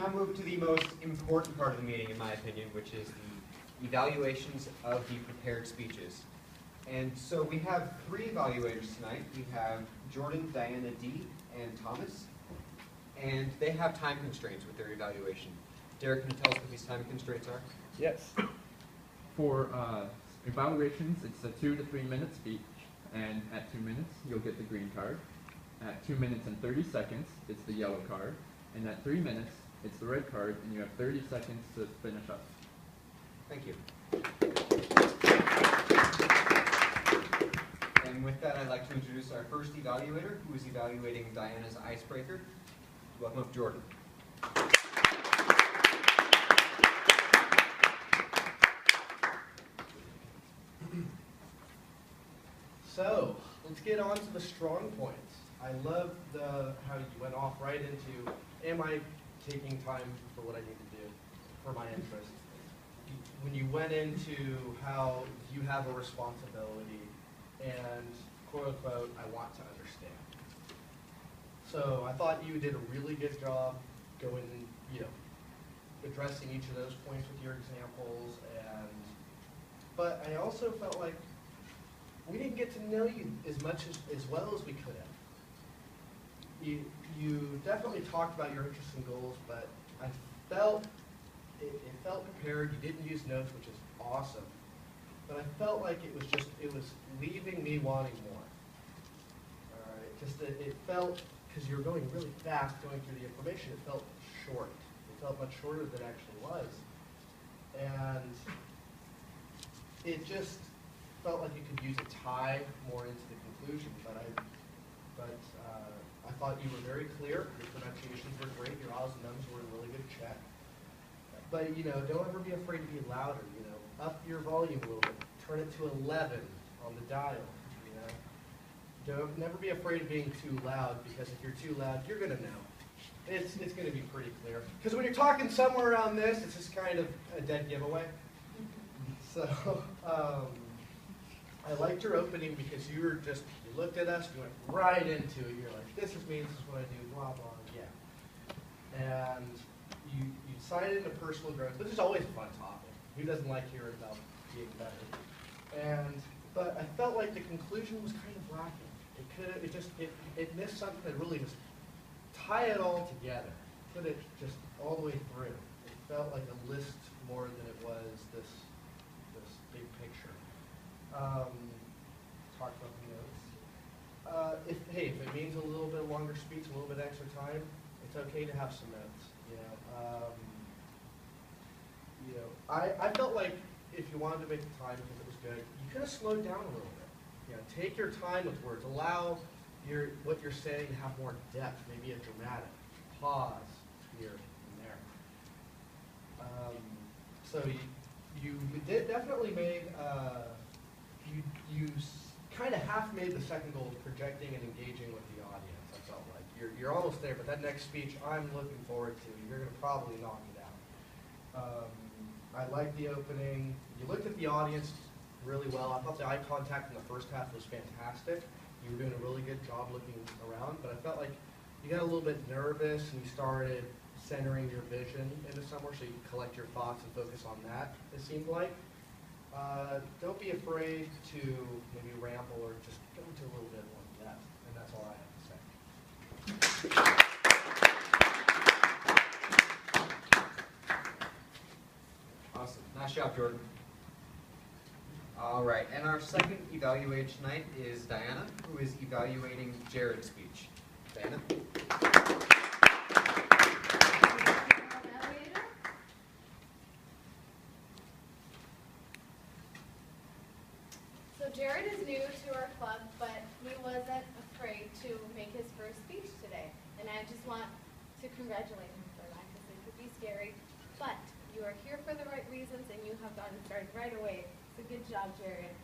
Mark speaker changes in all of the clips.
Speaker 1: now move to the most important part of the meeting, in my opinion, which is the evaluations of the prepared speeches. And so we have three evaluators tonight. We have Jordan, Diana D, and Thomas. And they have time constraints with their evaluation. Derek, can you tell us what these time constraints are?
Speaker 2: Yes. For evaluations, it's a 2 to 3 minute speech, and at 2 minutes, you'll get the green card. At 2 minutes and 30 seconds, it's the yellow card. And at 3 minutes, it's the red card, and you have 30 seconds to finish up.
Speaker 1: Thank you. And with that, I'd like to introduce our first evaluator, who is evaluating Diana's icebreaker. Welcome up, Jordan.
Speaker 3: So, let's get on to the strong points. I love how you went off right into, am I taking time for what I need to do for my interest? When you went into how you have a responsibility and, quote unquote, I want to understand. So I thought you did a really good job going, addressing each of those points with your examples, but I also felt like we didn't get to know you as well as we could have. You definitely talked about your interests and goals, but I felt it felt prepared. You didn't use notes, which is awesome. But I felt like it was leaving me wanting more. All right, it felt, because you were going really fast going through the information, it felt short. It felt much shorter than it actually was. And it just felt like you could use a tie more into the conclusion, but I thought you were very clear. Your pronunciations were great. Your ahs and ums were in really good check. But don't ever be afraid to be louder. Up your volume a little bit. Turn it to 11 on the dial. Never be afraid of being too loud, because if you're too loud, you're gonna know. It's gonna be pretty clear. Because when you're talking somewhere around this, it's just kind of a dead giveaway. So. I liked your opening because you looked at us, you went right into it. You're like, this is me, this is what I do, blah, blah, yeah. And you cited into personal growth, which is always a fun topic. Who doesn't like hearing about being better? But I felt like the conclusion was kind of lacking. It missed something that really just tie it all together, put it just all the way through. It felt like a list more than it was this big picture. Talk about the notes. If it means a little bit longer speech, a little bit extra time, it's okay to have some notes. I felt like if you wanted to make the time because it was good, you could have slowed down a little bit. Take your time with words. Allow what you're saying to have more depth, maybe a dramatic pause here and there. So you definitely made. You kind of half made the second goal of projecting and engaging with the audience. I felt like you're almost there, but that next speech I'm looking forward to. You're going to probably knock it out. I liked the opening. You looked at the audience really well. I thought the eye contact in the first half was fantastic. You were doing a really good job looking around, but I felt like you got a little bit nervous and you started centering your vision into somewhere so you could collect your thoughts and focus on that, it seemed like. Don't be afraid to maybe ramble or just go into a little bit more depth, and that's all I have to say.
Speaker 1: Awesome. Nice job, Jordan. All right, and our second evaluator tonight is Diana, who is evaluating Jared's speech. Diana?
Speaker 4: So Jared is new to our club, but he wasn't afraid to make his first speech today. And I just want to congratulate him for that, because it could be scary. But you are here for the right reasons, and you have gotten started right away. So good job, Jared.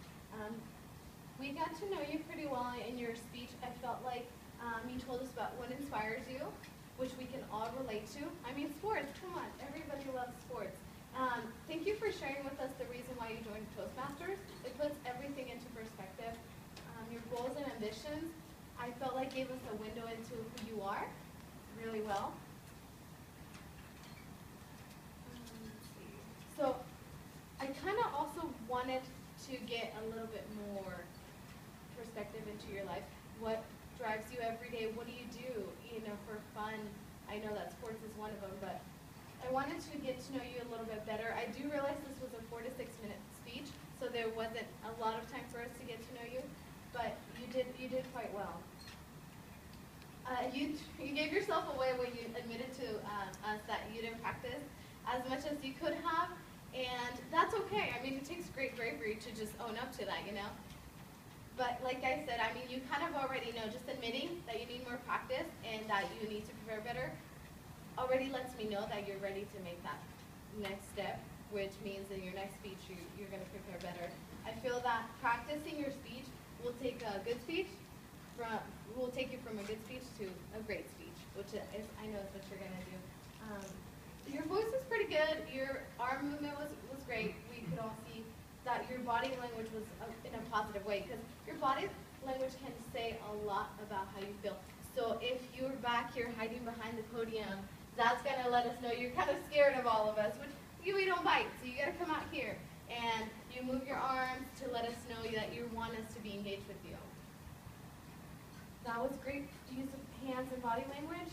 Speaker 4: We got to know you pretty well in your speech. I felt like you told us about what inspires you, which we can all relate to. I mean, sports, come on, everybody loves sports. Thank you for sharing with us the reason why you joined Toastmasters. It puts everything into perspective. Your goals and ambitions, I felt like gave us a window into who you are really well. wanted to get a little bit more perspective into your life. What drives you every day? What do you do, for fun? I know that sports is one of them, but I wanted to get to know you a little bit better. I do realize this was a 4 to 6 minute speech, so there wasn't a lot of time for us to get to know you, but you did quite well. You gave yourself away when you admitted to us that you didn't practice as much as you could have, and that's okay. I mean, it takes great bravery to just own up to that, But like I said, I mean, you kind of already know, just admitting that you need more practice and that you need to prepare better already lets me know that you're ready to make that next step, which means in your next speech you're going to prepare better. I feel that practicing your speech will take a good speech will take you from a good speech to a great speech, which is, I know is what you're going to do. Your voice was pretty good. Your arm movement was great. We could all see that your body language was in a positive way, because your body language can say a lot about how you feel. So if you're back here hiding behind the podium, that's going to let us know you're kind of scared of all of us, which we don't bite, so you got to come out here. And you move your arms to let us know that you want us to be engaged with you. That was great use of hands and body language.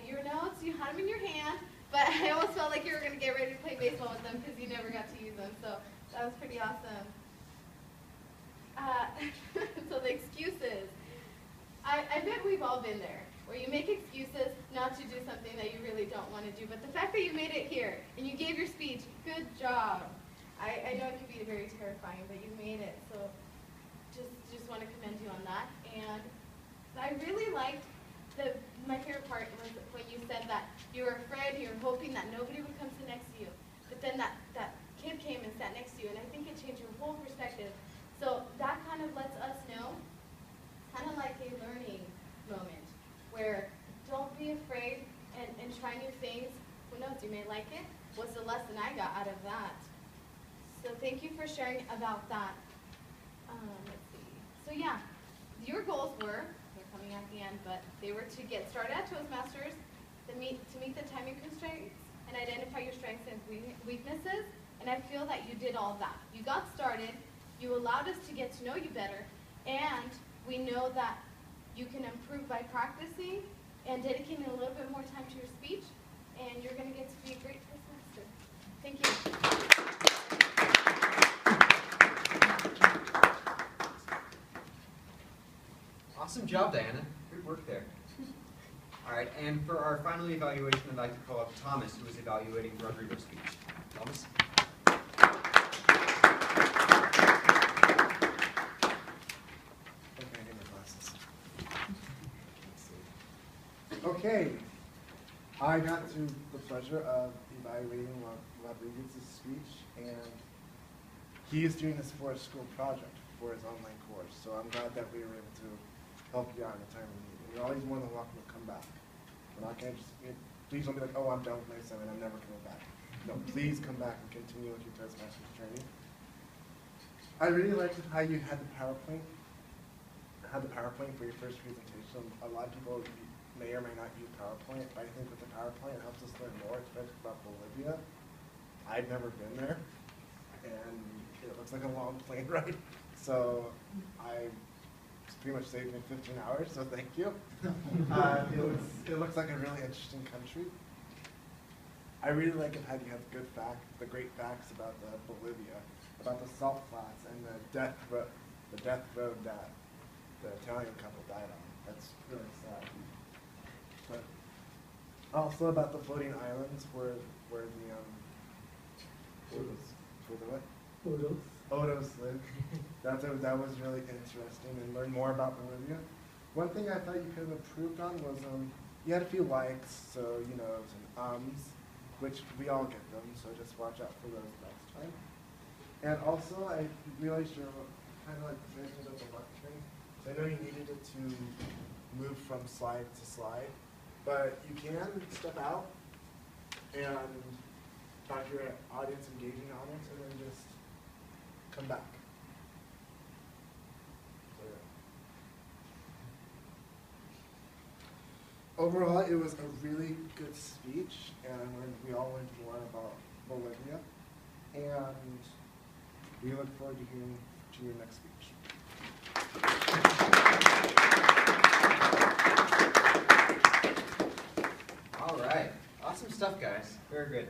Speaker 4: Your notes, you had them in your hand, but I almost felt like you were going to get ready to play baseball with them because you never got to use them. So that was pretty awesome. So the excuses. I bet we've all been there, where you make excuses not to do something that you really don't want to do. But the fact that you made it here and you gave your speech, good job. I know it can be very terrifying, but you made it. So just want to commend you on that. And I really liked my favorite part was when you said that you were afraid, you were hoping that nobody would come sit next to you. But then that kid came and sat next to you, and I think it changed your whole perspective. So that kind of lets us know, kind of like a learning moment, where don't be afraid and try new things. Who knows, you may like it. What's the lesson I got out of that? So thank you for sharing about that. Let's see. So yeah, your goals were, they're coming at the end, but they were to get started at Toastmasters, to meet the timing constraints, and identify your strengths and weaknesses. And I feel that you did all that. You got started, you allowed us to get to know you better, and we know that you can improve by practicing and dedicating a little bit more time to your speech, and you're going to get to be a great Toastmaster. Thank you.
Speaker 1: Awesome job, Diana. Good work there. All right, and for our final evaluation, I'd like to call up Thomas, who is evaluating Rodrigo's speech. Thomas?
Speaker 5: Okay, I need my glasses. Okay, I got to the pleasure of evaluating Rodriguez's speech, and he is doing this for a school project for his online course. So I'm glad that we were able to help you out in a timely meeting. You're always more than welcome to come back. We're not going to please don't be like, oh, I'm done with my assignment, I'm never coming back. No, please come back and continue with your Toastmasters training. I really liked how you had the PowerPoint for your first presentation. A lot of people may or may not use PowerPoint, but I think with the PowerPoint it helps us learn more, especially about Bolivia. I've never been there, and it looks like a long plane ride. So I pretty much saved me 15 hours, so thank you. It looks like a really interesting country. I really like it how you have the great facts about Bolivia, about the salt flats and the death road that the Italian couple died on. That's really sad. But also about the floating islands where the Odos live. That was really interesting, and learn more about Bolivia. One thing I thought you could have improved on was you had a few likes, so and which we all get them, so just watch out for those next time. And also, I realized you're kind of like mentioned of the lecturing. So I know you needed it to move from slide to slide, but you can step out and have your audience, engaging audience, and then just come back. So, yeah. Overall, it was a really good speech, and we all learned more about Bolivia. And We look forward to hearing to your next speech.
Speaker 1: All right, awesome stuff, guys. Very good.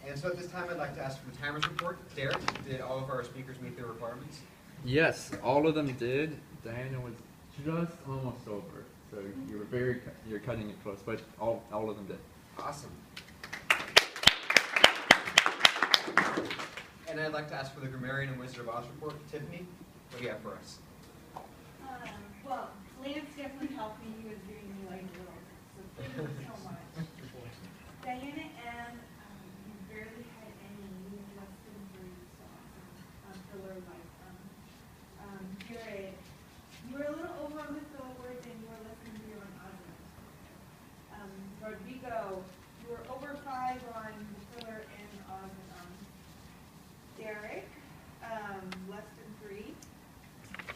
Speaker 1: And so at this time, I'd like to ask for the timers report. Derek, did all of our speakers meet their requirements?
Speaker 2: Yes, all of them did. Diana was just almost over, so you were you're cutting it close, but all of them did.
Speaker 1: Awesome. And I'd like to ask for the Grammarian and Wizard of Oz report. Tiffany, what do you have for us?
Speaker 6: Well, Lance definitely helped me. He was giving me like little, so thank you so much. Diana M, you barely had any, less than 3, so awesome. Filler life. Jared, you were a little over on the filler words and you were less than 3 on osmond. Rodrigo, you were over 5 on the filler and osmond. Derek, less than 3.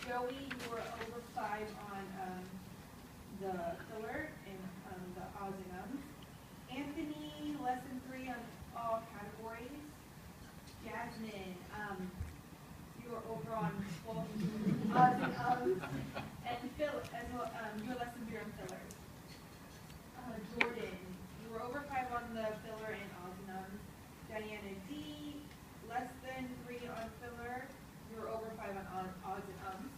Speaker 6: Joey, you were over 5 on the filler and the odds and ums. Anthony, less than 3 on all categories. Jasmine, you were over on both odds and ums. And Phil, as well, you were less than 3 on fillers. Jordan, you were over 5 on the filler and odds and ums. Diana D, less than 3 on filler. You were over 5 on odds and ums.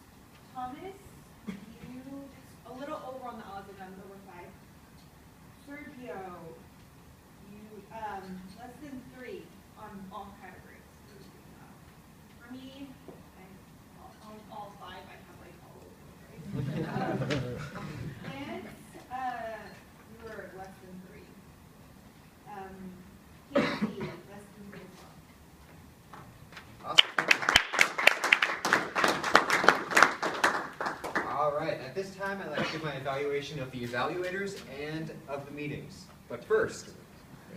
Speaker 6: Thomas, you a little over on the odds and ums, over 5. Sergio, you less than 3 on all categories. For me, on all 5, I have like all over the place. Lance, you were less than 3. Casey, less than 3 as well.
Speaker 1: Awesome. All right, at this time, I'd like to give my evaluation of the evaluators and of the meetings. But first,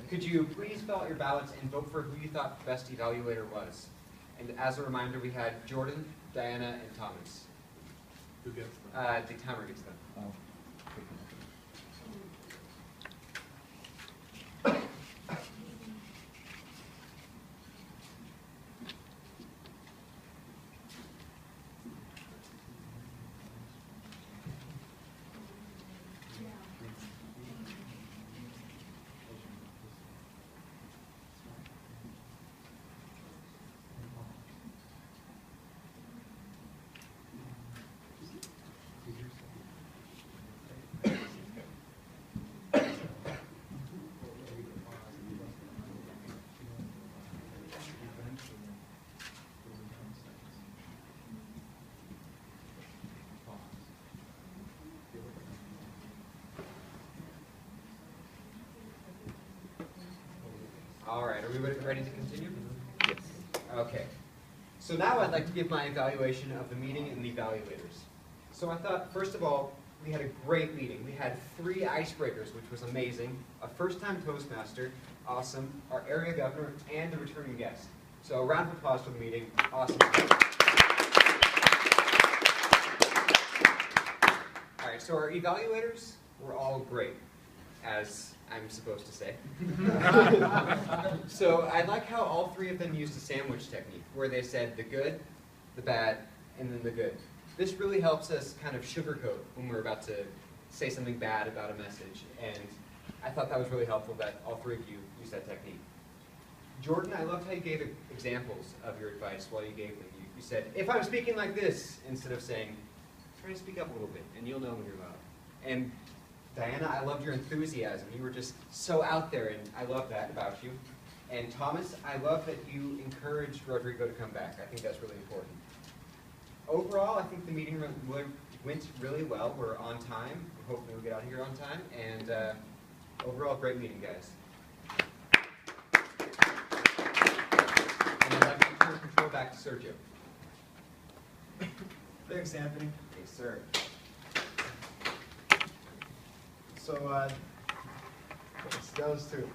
Speaker 1: could you please fill out your ballots and vote for who you thought the best evaluator was? And as a reminder, we had Jordan, Diana, and Thomas.
Speaker 7: Who gets them?
Speaker 1: The timer gets them. All right, are we ready to continue?
Speaker 2: Yes.
Speaker 1: Okay. So now I'd like to give my evaluation of the meeting and the evaluators. So I thought, first of all, we had a great meeting. We had 3 icebreakers, which was amazing. A first-time Toastmaster, awesome. Our area governor, and a returning guest. So a round of applause for the meeting. Awesome. All right, so our evaluators were all great, as I'm supposed to say. So I like how all 3 of them used a sandwich technique, where they said the good, the bad, and then the good. This really helps us kind of sugarcoat when we're about to say something bad about a message, and I thought that was really helpful that all 3 of you used that technique. Jordan, I loved how you gave examples of your advice while you gave them. You said, if I'm speaking like this, instead of saying, try to speak up a little bit, and you'll know when you're loud. And Diana, I loved your enthusiasm. You were just so out there, and I love that about you. And Thomas, I love that you encouraged Rodrigo to come back. I think that's really important. Overall, I think the meeting went really well. We're on time. Hopefully we'll get out of here on time. And overall, great meeting, guys. And I'd like to turn control back to Sergio.
Speaker 8: Thanks, Anthony.
Speaker 1: Yes, sir.
Speaker 8: So, that was 2.